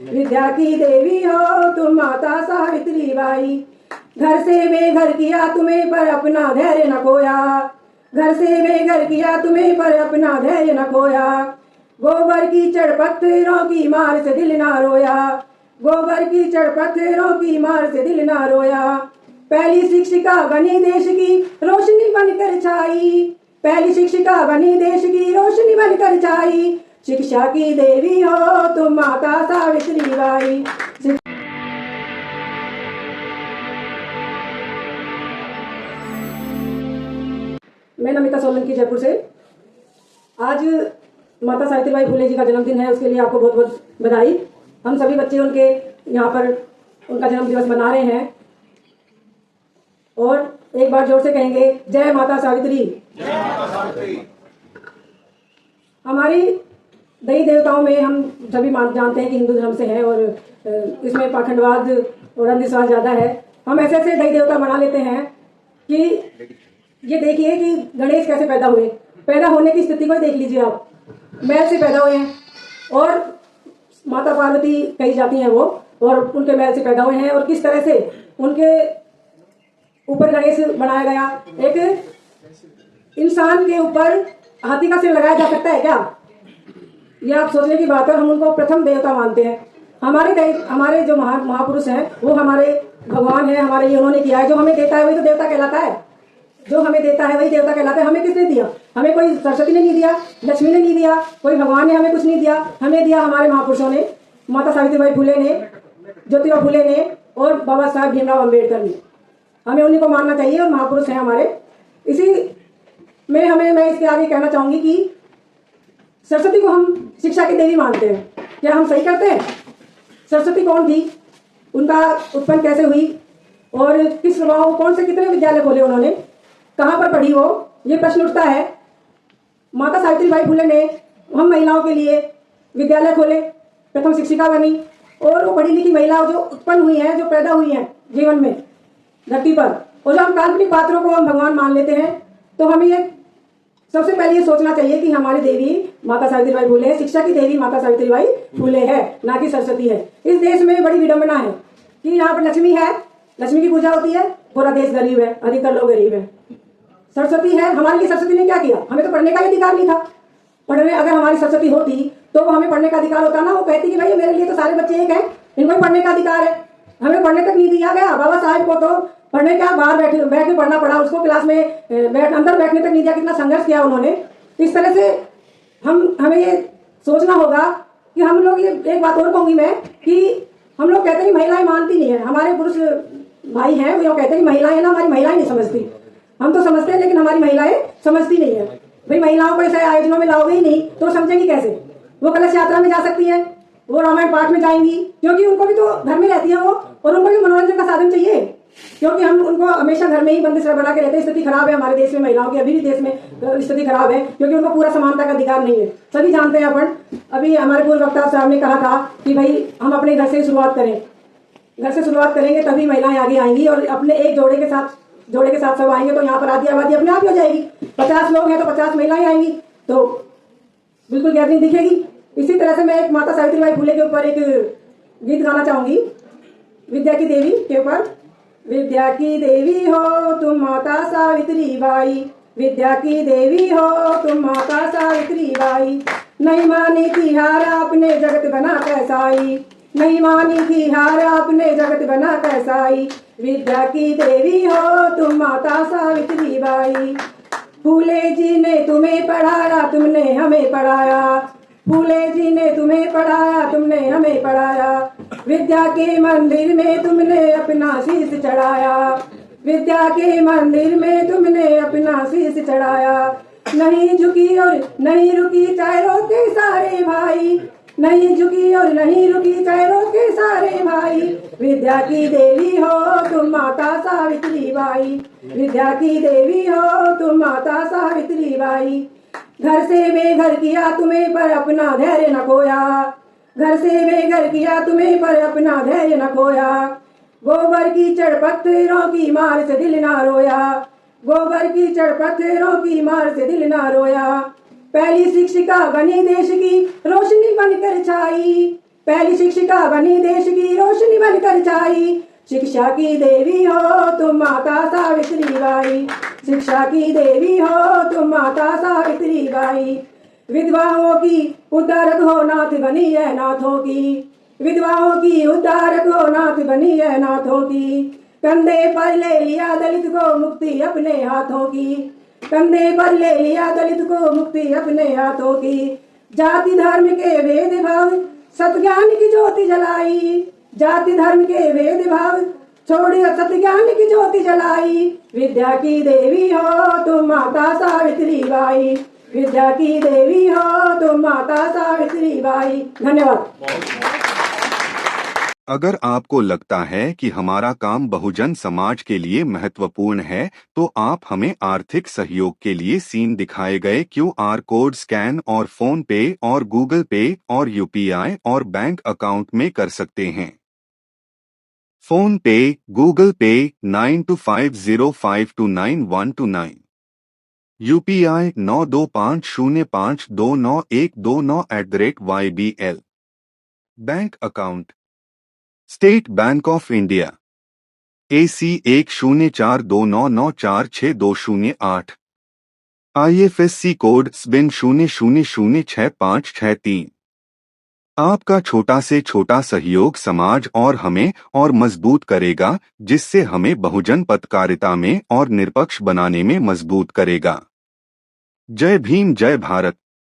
विद्या की देवी हो तुम माता सावित्री बाई। घर से बेघर किया तुम्हें पर अपना धैर्य न खोया, घर से बेघर किया तुम्हें पर अपना धैर्य न खोया। गोबर की चढ़ पत्थरों की मार से दिल ना रोया, गोबर की चढ़ पत्थरों की मार से दिल ना रोया। पहली शिक्षिका बनी देश की रोशनी बनकर छाई, पहली शिक्षिका बनी देश की रोशनी बनकर छाई। शिक्षा की देवी हो तुम माता सावित्री बाई। मैं नमिता सोलंकी जयपुर से। आज माता सावित्रीबाई फुले जी का जन्मदिन है, उसके लिए आपको बहुत बहुत बधाई। हम सभी बच्चे उनके यहाँ पर उनका जन्म दिवस मना रहे हैं और एक बार जोर से कहेंगे जय माता सावित्री। जय माता सावित्री। हमारी देवी देवताओं में हम सभी जानते हैं कि हिंदू धर्म से है और इसमें पाखंडवाद और अंधविश्वास ज़्यादा है। हम ऐसे ऐसे देवी देवता मना लेते हैं कि ये देखिए कि गणेश कैसे पैदा हुए, पैदा होने की स्थिति को देख लीजिए आप, मैल से पैदा हुए हैं और माता पार्वती कही जाती हैं वो, और उनके मैल से पैदा हुए हैं। और किस तरह से उनके ऊपर गणेश बनाया गया। एक इंसान के ऊपर हाथी का सिर लगाया जा सकता है क्या? ये आप सोचने की बात है। हम उनको प्रथम देवता मानते हैं। हमारे जो महापुरुष हैं वो हमारे भगवान है, हमारे लिए उन्होंने किया है। जो हमें देता है वही तो देवता कहलाता है, जो हमें देता है वही देवता कहलाता है। हमें किसने दिया? हमें कोई सरस्वती ने नहीं दिया, लक्ष्मी ने नहीं दिया, कोई भगवान ने हमें कुछ नहीं दिया। हमें दिया हमारे महापुरुषों ने, माता सावित्रीबाई फुले ने, ज्योतिबा फुले ने और बाबा साहब भीमराव अम्बेडकर ने। हमें उन्हीं को मानना चाहिए और महापुरुष हैं हमारे। इसी में मैं इसके आगे कहना चाहूंगी कि सरस्वती को हम शिक्षा की देवी मानते हैं। क्या हम सही करते हैं? सरस्वती कौन थी, उनका उत्पन्न कैसे हुई और किस प्रभाव, कौन से कितने विद्यालय खोले उन्होंने, कहाँ पर पढ़ी वो, ये प्रश्न उठता है। माता सावित्रीबाई फुले ने हम महिलाओं के लिए विद्यालय खोले, प्रथम शिक्षिका बनी और वो पढ़ी लिखी महिला जो उत्पन्न हुई है, जो पैदा हुई है जीवन में धरती पर। और जो हम काल्पनिक पात्रों को हम भगवान मान लेते हैं, तो हमें ये सबसे पहले ये सोचना चाहिए कि हमारी देवी माता सावित्रीबाई फुले है, शिक्षा की देवी माता सावित्रीबाई फुले है, ना कि सरस्वती है। इस देश में बड़ी विडंबना है कि यहाँ पर लक्ष्मी है, लक्ष्मी की पूजा होती है, पूरा देश गरीब है, अधिकतर लोग गरीब है। सरस्वती है, हमारे लिए सरस्वती ने क्या किया? हमें तो पढ़ने का अधिकार नहीं था। पढ़ने अगर हमारी सरस्वती होती तो हमें पढ़ने का अधिकार होता ना। वो कहती कि भाई मेरे लिए तो सारे बच्चे एक हैं, इनको भी पढ़ने का अधिकार है। हमें पढ़ने तक नहीं दिया गया। बाबा साहब को तो पढ़ने क्या, बाहर बैठ के पढ़ना पड़ा, उसको क्लास में अंदर बैठने तक नहीं दिया। कितना संघर्ष किया उन्होंने। इस तरह से हमें ये सोचना होगा कि हम लोग, ये एक बात और कहूंगी मैं कि हम लोग कहते हैं महिलाएं मानती नहीं है। हमारे पुरुष भाई हैं वो कहते हैं महिलाएं ना, हमारी महिलाएं नहीं समझती। हम तो समझते हैं लेकिन हमारी महिलाएं समझती नहीं है। भाई महिलाओं को ऐसे आयोजनों में लाओगे ही नहीं तो समझेंगी कैसे? वो कलश यात्रा में जा सकती हैं, वो रामायण पाठ में जाएंगी, क्योंकि उनको भी तो घर में रहती है वो, और उनको भी मनोरंजन का साधन चाहिए। क्योंकि हम उनको हमेशा घर में ही बंदिश बना के रहते हैं। स्थिति खराब है हमारे देश में, महिलाओं की अभी भी देश में स्थिति खराब है, क्योंकि उनको पूरा समानता का अधिकार नहीं है। सभी जानते हैं अपन। अभी हमारे पूर्व वक्ता साहब ने कहा था कि भाई हम अपने घर से शुरुआत करें, घर से शुरुआत करेंगे तभी महिलाएं आगे आएंगी और अपने एक जोड़े के साथ सब आएंगे तो यहाँ पर आधी आबादी अपने आप ही हो जाएगी। 50 लोग हैं तो 50 महिलाएं आएंगी तो बिल्कुल गैदरिंग दिखेगी। इसी तरह से मैं एक माता सावित्रीबाई फुले के ऊपर एक गीत गाना चाहूंगी, विद्या की देवी के ऊपर। विद्या की देवी हो तुम माता सावित्रीबाई, विद्या की देवी हो तुम माता सावित्रीबाई। नहीं मानी थी हार आपने जगत बना कैसाई, नहीं मानी थी हार आपने जगत बना कैसाई। विद्या की देवी हो तुम माता सावित्रीबाई। फूले जी ने तुम्हें पढ़ाया, तुमने हमें पढ़ाया, फूले जी ने तुम्हें पढ़ाया, तुमने हमें पढ़ाया। विद्या के मंदिर में तुमने अपना शीश चढ़ाया, विद्या के मंदिर में तुमने अपना शीश चढ़ाया। नहीं झुकी और नहीं रुकी चाहे रोके सारे भाई, नहीं झुकी और नहीं रुकी चाहे रोके सारे भाई। विद्या की देवी हो तुम माता सावित्रीबाई, विद्या की देवी हो तुम माता सावित्रीबाई। घर से बेघर किया तुम्हें पर अपना धैर्य न खोया, घर से बेघर किया तुम्हें पर अपना धैर्य न खोया। गोबर की चढ़ पत्थरों की मार से दिल ना रोया, गोबर की चढ़ पत्थरों की मार से दिल ना रोया। पहली शिक्षिका बनी देश की रोशनी बनकर छाई, पहली शिक्षिका बनी देश की रोशनी बनकर छाई। शिक्षा की देवी हो तुम माता सावित्री बाई, शिक्षा की देवी हो तुम माता सावित्री बाई। विधवाओं की उद्धारक हो नाथ बनी है नाथों की, विधवाओं की उद्धारक हो नाथ बनी है नाथों की। कंधे पर ले लिया दलित को मुक्ति अपने हाथों की, कंधे पर ले लिया दलित को मुक्ति अपने हाथों की। जाति धर्म के भेदभाव सत्ज्ञान की ज्योति जलाई, जाति धर्म के भेदभाव छोड़िए सत्ज्ञान की ज्योति जलाई। विद्या की देवी हो तुम माता सावित्री बाई, विद्या की देवी हो तुम माता सावित्री बाई। धन्यवाद। अगर आपको लगता है कि हमारा काम बहुजन समाज के लिए महत्वपूर्ण है, तो आप हमें आर्थिक सहयोग के लिए सीन दिखाए गए QR कोड स्कैन और फोन पे और गूगल पे और UPI और बैंक अकाउंट में कर सकते हैं। फोन पे, गूगल पे 9250529129, UPI 9250529129@YBL। Bank account state bank of India AC 104299462008, IFSC code SBIN 00066563। आपका छोटा से छोटा सहयोग समाज और हमें और मजबूत करेगा, जिससे हमें बहुजन पत्रकारिता में और निष्पक्ष बनाने में मजबूत करेगा। जय भीम, जय भारत।